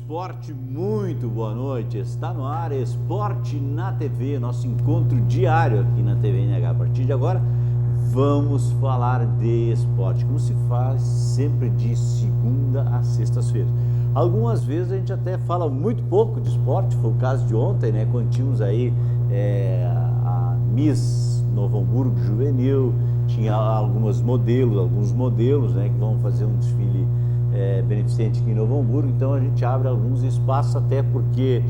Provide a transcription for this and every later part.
esporte, muito boa noite. Está no ar Esporte na TV, nosso encontro diário aqui na TV NH. A partir de agora, vamos falar de esporte, como se faz sempre de segunda a sextas-feiras. Algumas vezes a gente até fala muito pouco de esporte, foi o caso de ontem, né? Quando tínhamos aí a Miss Novo Hamburgo Juvenil, tinha alguns modelos, né, que vão fazer um desfile beneficente aqui em Novo Hamburgo. Então a gente abre alguns espaços, até porque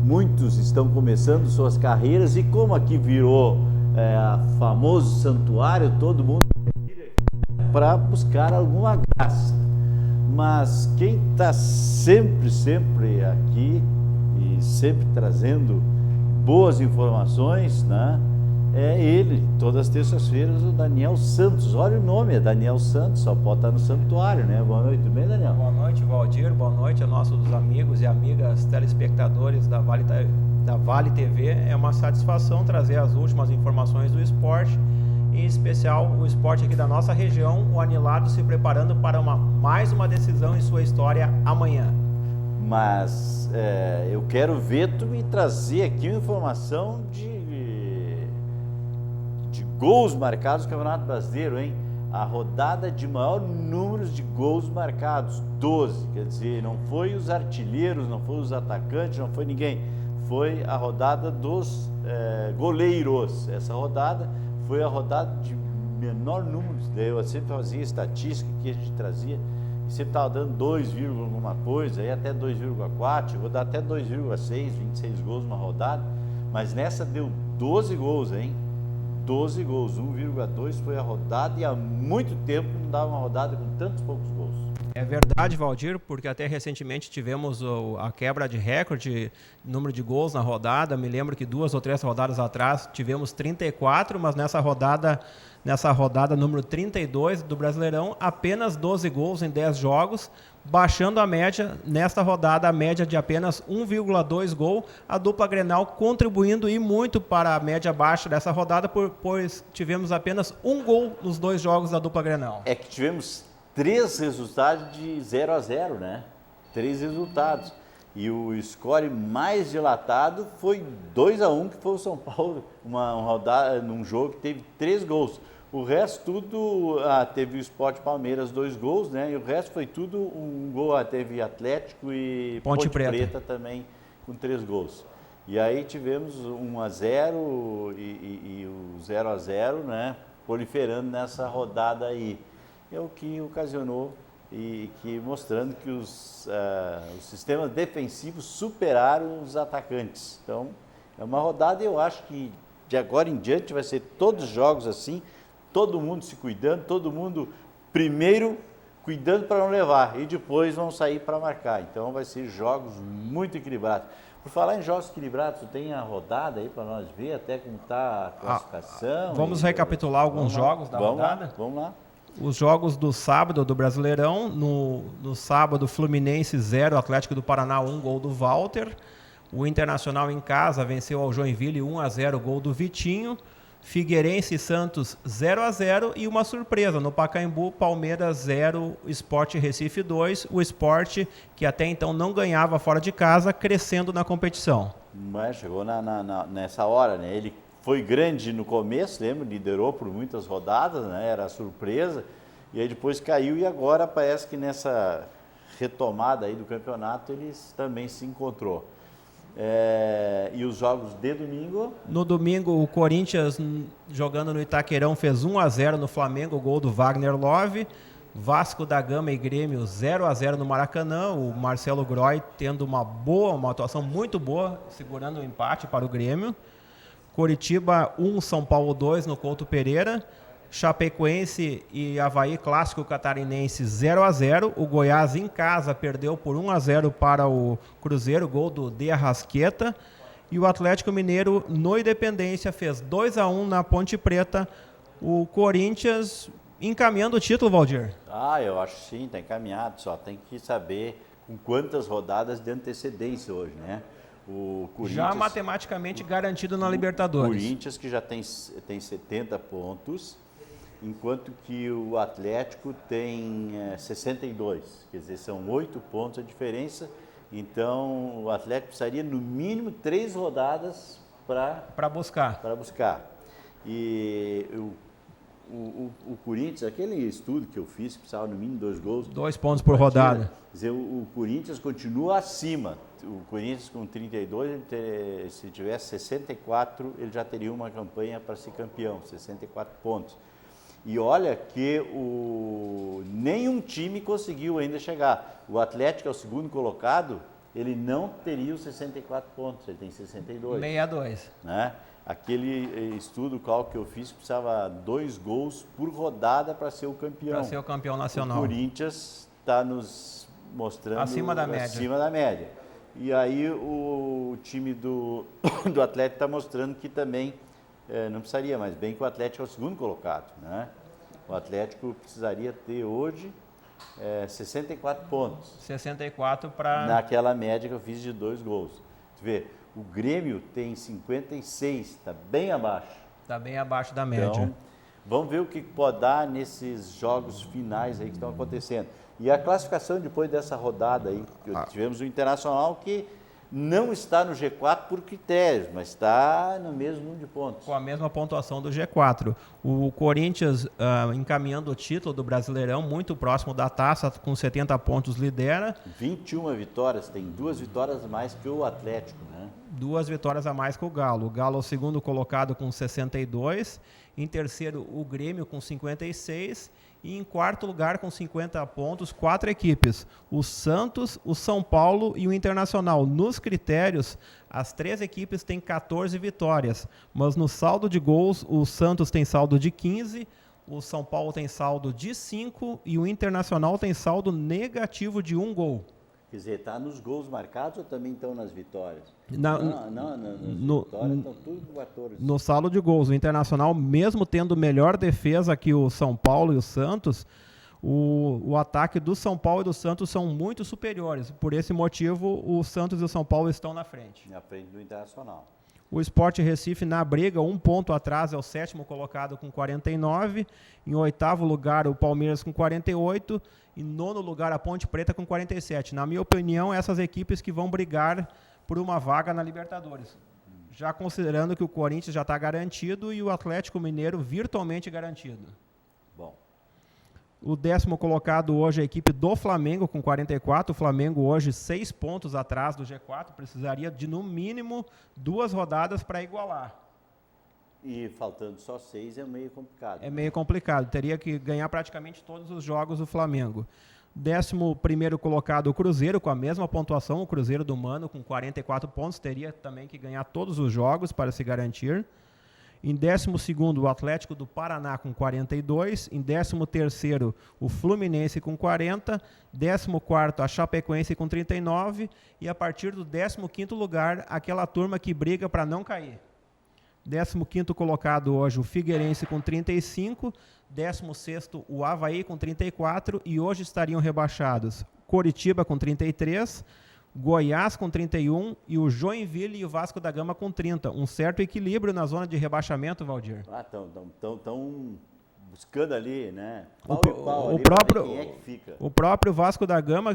muitos estão começando suas carreiras e como aqui virou famoso santuário, todo mundo para buscar alguma graça. Mas quem está sempre aqui e sempre trazendo boas informações, né, é ele, todas as terças-feiras, o Daniel Santos. Olha o nome, é Daniel Santos, só pode estar no santuário, né? Boa noite, tudo bem, Daniel? Boa noite, Valdir, boa noite a nossos amigos e amigas telespectadores da Vale TV. É uma satisfação trazer as últimas informações do esporte, em especial o esporte aqui da nossa região, o Anilado se preparando para mais uma decisão em sua história amanhã. Mas eu quero ver tu me trazer aqui uma informação de gols marcados no Campeonato Brasileiro, hein? A rodada de maior número de gols marcados, 12. Quer dizer, não foi os artilheiros, não foi os atacantes, não foi ninguém. Foi a rodada dos goleiros. Essa rodada foi a rodada de menor número. Eu sempre fazia estatística que a gente trazia, e sempre estava dando 2, alguma coisa, aí até 2,4, vou dar até 2,6, 26 gols numa rodada, mas nessa deu 12 gols, hein? 12 gols, 1,2 foi a rodada, e há muito tempo não dava uma rodada com tantos poucos gols. É verdade, Valdir, porque até recentemente tivemos a quebra de recorde, número de gols na rodada. Me lembro que 2 ou 3 rodadas atrás tivemos 34, mas nessa rodada número 32 do Brasileirão, apenas 12 gols em 10 jogos, baixando a média, nesta rodada, a média de apenas 1,2 gol, a dupla Grenal contribuindo e muito para a média baixa dessa rodada, pois tivemos apenas 1 gol nos 2 jogos da dupla Grenal. É que tivemos 3 resultados de 0-0, né? 3 resultados. E o score mais dilatado foi 2-1, que foi o São Paulo, uma rodada, num jogo que teve 3 gols. O resto tudo, teve o Sport Palmeiras 2 gols, né? E o resto foi tudo um gol. Teve Atlético e Ponte Preta também com 3 gols. E aí tivemos 1-0 e o 0-0, né? Proliferando nessa rodada aí. É o que ocasionou e que mostrando que os sistemas defensivos superaram os atacantes. Então, é uma rodada, eu acho que de agora em diante vai ser todos os jogos assim, todo mundo se cuidando, todo mundo primeiro cuidando para não levar e depois vão sair para marcar. Então, vai ser jogos muito equilibrados. Por falar em jogos equilibrados, tem a rodada aí para nós ver até como está a classificação. Vamos recapitular alguns jogos da rodada? Vamos lá. Os jogos do sábado do Brasileirão, no sábado, Fluminense 0, Atlético do Paraná 1, gol do Walter. O Internacional em casa venceu ao Joinville 1-0, gol do Vitinho. Figueirense e Santos 0-0 e uma surpresa no Pacaembu, Palmeiras 0, Sport Recife 2. O Sport, que até então não ganhava fora de casa, crescendo na competição. Mas chegou nessa hora, né? Ele foi grande no começo, lembra? Liderou por muitas rodadas, né? Era surpresa. E aí depois caiu e agora parece que nessa retomada aí do campeonato ele também se encontrou. E os jogos de domingo? No domingo, o Corinthians, jogando no Itaquerão, fez 1-0 no Flamengo, gol do Wagner Love. Vasco da Gama e Grêmio 0-0 no Maracanã. O Marcelo Groy tendo uma atuação muito boa, segurando o empate para o Grêmio. Coritiba 1, São Paulo 2 no Couto Pereira. Chapecoense e Avaí, clássico catarinense 0-0. O Goiás em casa perdeu por 1-0 para o Cruzeiro, gol do De Arrasqueta. E o Atlético Mineiro no Independência fez 2-1 na Ponte Preta. O Corinthians encaminhando o título, Valdir. Eu acho sim, está encaminhado, só tem que saber com quantas rodadas de antecedência hoje, né? O Corinthians, já matematicamente garantido na Libertadores. O Corinthians que já tem 70 pontos, enquanto que o Atlético tem 62, quer dizer, são 8 pontos a diferença, Então, o Atlético precisaria, no mínimo, 3 rodadas para buscar. E o Corinthians, aquele estudo que eu fiz, que precisava no mínimo 2 gols. 2 pontos por rodada. Quer dizer, o Corinthians continua acima. O Corinthians com 32, se tivesse 64, ele já teria uma campanha para ser campeão, 64 pontos. E olha que nenhum time conseguiu ainda chegar. O Atlético é o segundo colocado, ele não teria os 64 pontos, ele tem 62. 62. Né? Aquele estudo, o cálculo que eu fiz, precisava 2 gols por rodada para ser o campeão. Para ser o campeão nacional. O Corinthians está nos mostrando acima da média. E aí o time do Atlético está mostrando que também não precisaria, mas bem que o Atlético é o segundo colocado. Né? O Atlético precisaria ter hoje 64 pontos. 64 para... Naquela média que eu fiz de 2 gols. Tu vê, o Grêmio tem 56, está bem abaixo. Está bem abaixo da média. Então, vamos ver o que pode dar nesses jogos finais aí que estão acontecendo. E a classificação depois dessa rodada aí, tivemos o Internacional que não está no G4 por critérios, mas está no mesmo número de pontos. Com a mesma pontuação do G4. O Corinthians, encaminhando o título do Brasileirão, muito próximo da taça, com 70 pontos, lidera. 21 vitórias, tem 2 vitórias a mais que o Atlético, né? 2 vitórias a mais que o Galo. O Galo é o segundo colocado com 62, em terceiro o Grêmio com 56 e em quarto lugar com 50 pontos, 4 equipes, o Santos, o São Paulo e o Internacional. Nos critérios, as 3 equipes têm 14 vitórias, mas no saldo de gols, o Santos tem saldo de 15, o São Paulo tem saldo de 5 e o Internacional tem saldo negativo de 1 gol. Quer dizer, está nos gols marcados ou também estão nas vitórias? Nas vitórias estão tudo com 14. No saldo de gols, o Internacional, mesmo tendo melhor defesa que o São Paulo e o Santos, o ataque do São Paulo e do Santos são muito superiores. Por esse motivo, o Santos e o São Paulo estão na frente. Na frente do Internacional. O Sport Recife na briga, 1 ponto atrás, é o 7º colocado com 49. Em 8º lugar, o Palmeiras com 48. Em 9º lugar, a Ponte Preta com 47. Na minha opinião, essas equipes que vão brigar por uma vaga na Libertadores. Já considerando que o Corinthians já está garantido e o Atlético Mineiro virtualmente garantido. Bom. O 10º colocado hoje é a equipe do Flamengo com 44. O Flamengo hoje 6 pontos atrás do G4. Precisaria de, no mínimo, 2 rodadas para igualar. E faltando só 6 é meio complicado. É meio complicado. Teria que ganhar praticamente todos os jogos do Flamengo. 11º colocado o Cruzeiro com a mesma pontuação. O Cruzeiro do Mano com 44 pontos. Teria também que ganhar todos os jogos para se garantir. Em 12º, o Atlético do Paraná com 42. Em 13º, o Fluminense com 40. 14º, a Chapecoense com 39. E a partir do 15º lugar, aquela turma que briga para não cair. 15º colocado hoje, o Figueirense com 35. 16º, o Avaí com 34. E hoje estariam rebaixados Coritiba com 33. Goiás com 31 e o Joinville e o Vasco da Gama com 30. Um certo equilíbrio na zona de rebaixamento, Valdir. Estão buscando ali, né? O próprio Vasco da Gama,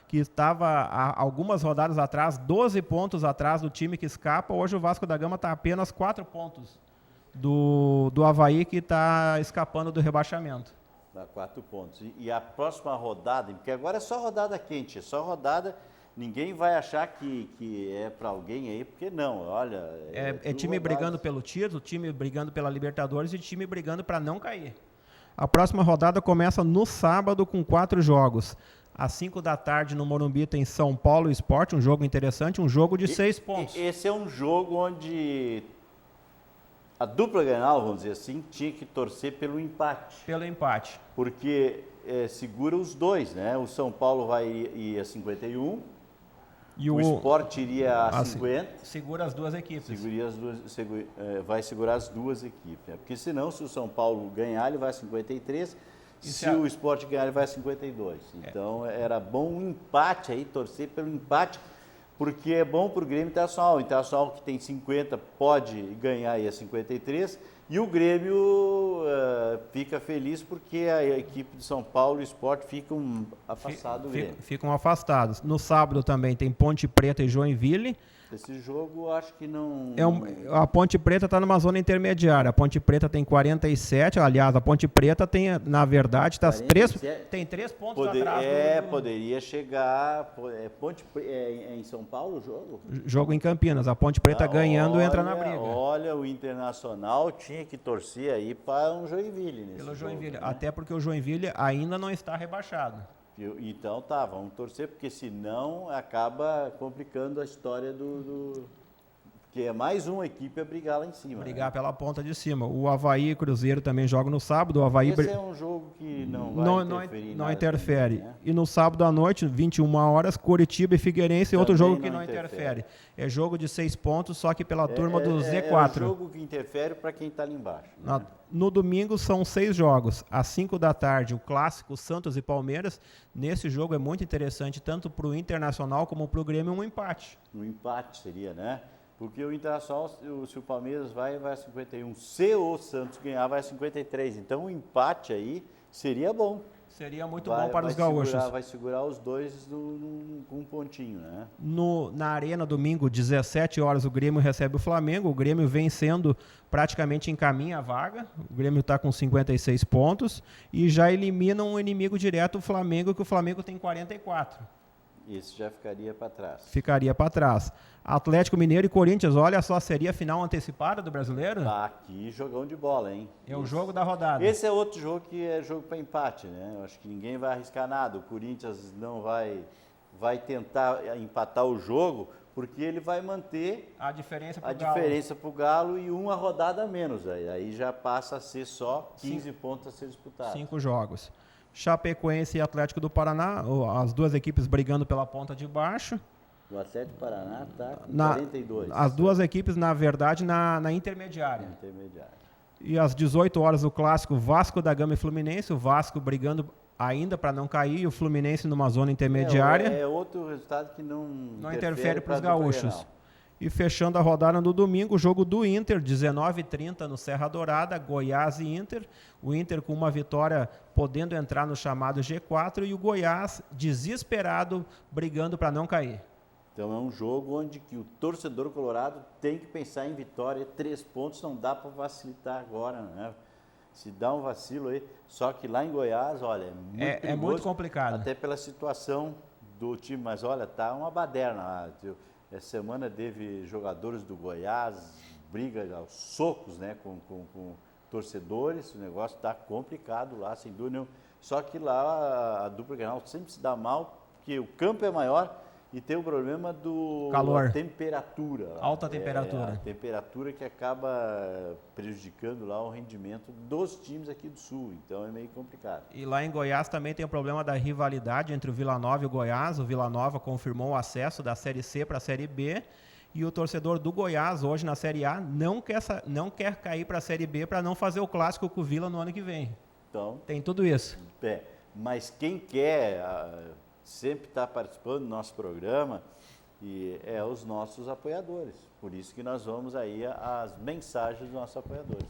que estava há algumas rodadas atrás, 12 pontos atrás do time que escapa, hoje o Vasco da Gama está apenas 4 pontos do Avaí, que está escapando do rebaixamento. Dá 4 pontos. E a próxima rodada, porque agora é só rodada quente, é só rodada... Ninguém vai achar que é para alguém aí, porque não, olha... É time brigando pelo título, time brigando pela Libertadores e time brigando para não cair. A próxima rodada começa no sábado com 4 jogos. Às 5 da tarde no Morumbi tem São Paulo e Sport, um jogo interessante, um jogo de 6 pontos. Esse é um jogo onde a dupla Grenal, vamos dizer assim, tinha que torcer pelo empate. Pelo empate. Porque segura os dois, né? O São Paulo vai ir a 51... E o Sport iria a 50. Segura as duas equipes. Vai segurar as duas equipes. Porque senão, se o São Paulo ganhar, ele vai a 53. Se o Sport ganhar, ele vai a 52. Então, era bom um empate aí, torcer pelo empate, porque é bom para o Grêmio Internacional. O Internacional que tem 50 pode ganhar aí a 53 e o Grêmio fica feliz porque a equipe de São Paulo e o Sport ficam afastados do Grêmio. Ficam afastados. No sábado também tem Ponte Preta e Joinville. Esse jogo acho que não... A Ponte Preta está numa zona intermediária. A Ponte Preta tem 47, aliás, a Ponte Preta tem, na verdade, tem 3 pontos atrás. Poderia chegar... É em São Paulo o jogo? Jogo em Campinas. A Ponte Preta ganhando entra na briga. Olha, o Internacional tinha que torcer aí para um Joinville nesse Pelo Joinville, jogo, né? Até porque o Joinville ainda não está rebaixado. Então tá, vamos torcer, porque senão acaba complicando a história que é mais uma equipe a brigar lá em cima. Brigar, né? Pela ponta de cima. O Avaí e Cruzeiro também jogam no sábado. O Avaí Esse é um jogo que não interfere. Também, né? E no sábado à noite, 21 horas, Curitiba e Figueirense, outro jogo que não interfere. É jogo de 6 pontos, só que pela turma do Z4. É um jogo que interfere para quem está ali embaixo. No domingo são 6 jogos. Às 5 da tarde, o clássico Santos e Palmeiras. Nesse jogo é muito interessante, tanto para o Internacional como para o Grêmio, um empate. Um empate seria, né? Porque o Internacional, se o Palmeiras vai a 51. Se o Santos ganhar, vai a 53. Então, o empate aí seria bom. Seria muito bom para os gaúchos. Vai segurar os dois com um pontinho, né? Na Arena, domingo, 17 horas, o Grêmio recebe o Flamengo. O Grêmio vencendo, praticamente encaminha a vaga. O Grêmio está com 56 pontos e já elimina um inimigo direto, o Flamengo, que o Flamengo tem 44. Isso já ficaria para trás. Ficaria para trás. Atlético Mineiro e Corinthians, olha só, seria a final antecipada do Brasileiro? Tá aqui, jogão de bola, hein? É o jogo da rodada. Esse é outro jogo que é jogo para empate, né? Eu acho que ninguém vai arriscar nada. O Corinthians não vai tentar empatar o jogo, porque ele vai manter a diferença para o Galo e uma rodada a menos. Aí já passa a ser só 15 pontos a ser disputados. 5 jogos. Chapecoense e Atlético do Paraná, as duas equipes brigando pela ponta de baixo. O Atlético do Paraná está com 42. As duas equipes, na verdade, na intermediária. E às 18 horas o clássico Vasco da Gama e Fluminense. O Vasco brigando ainda para não cair e o Fluminense numa zona intermediária. É outro resultado que não interfere para os gaúchos. E fechando a rodada no domingo, o jogo do Inter, 19h30 no Serra Dourada, Goiás e Inter. O Inter com uma vitória podendo entrar no chamado G4 e o Goiás desesperado brigando para não cair. Então é um jogo onde que o torcedor colorado tem que pensar em vitória. 3 pontos não dá para vacilar agora, né? Se dá um vacilo aí, só que lá em Goiás, olha, é muito complicado. Até pela situação do time, mas olha, tá uma baderna lá. Essa semana teve jogadores do Goiás, briga aos socos, né, com torcedores. O negócio está complicado lá, sem dúvida nenhuma. Só que lá a dupla Grenal sempre se dá mal, porque o campo é maior e tem o problema do calor, temperatura. Alta temperatura. A temperatura que acaba prejudicando lá o rendimento dos times aqui do Sul. Então é meio complicado. E lá em Goiás também tem o problema da rivalidade entre o Vila Nova e o Goiás. O Vila Nova confirmou o acesso da Série C para a Série B. E o torcedor do Goiás, hoje na Série A, não quer cair para a Série B para não fazer o clássico com o Vila no ano que vem. Então, tem tudo isso. Mas quem quer sempre está participando do nosso programa e é os nossos apoiadores. Por isso que nós vamos aí às mensagens dos nossos apoiadores.